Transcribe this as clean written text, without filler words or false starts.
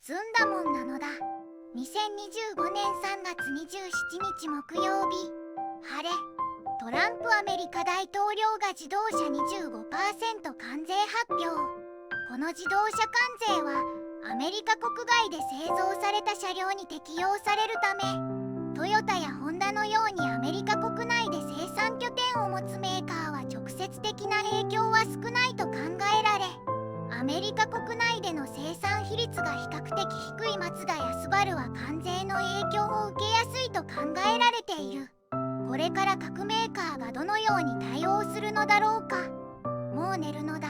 ずんだもんなのだ。2025年3月27日木曜日、晴れ。トランプアメリカ大統領が自動車 25% 関税発表。この自動車関税はアメリカ国外で製造された車両に適用されるため、トヨタやホンダのようにアメリカ国内で生産拠点を持つメーカーは直接的な影響は少ないと考えられ、アメリカ国内での生産比率が比較的低いマツダやスバルは関税の影響を受けやすいと考えられている。これから各メーカーがどのように対応するのだろうか。もう寝るのだ。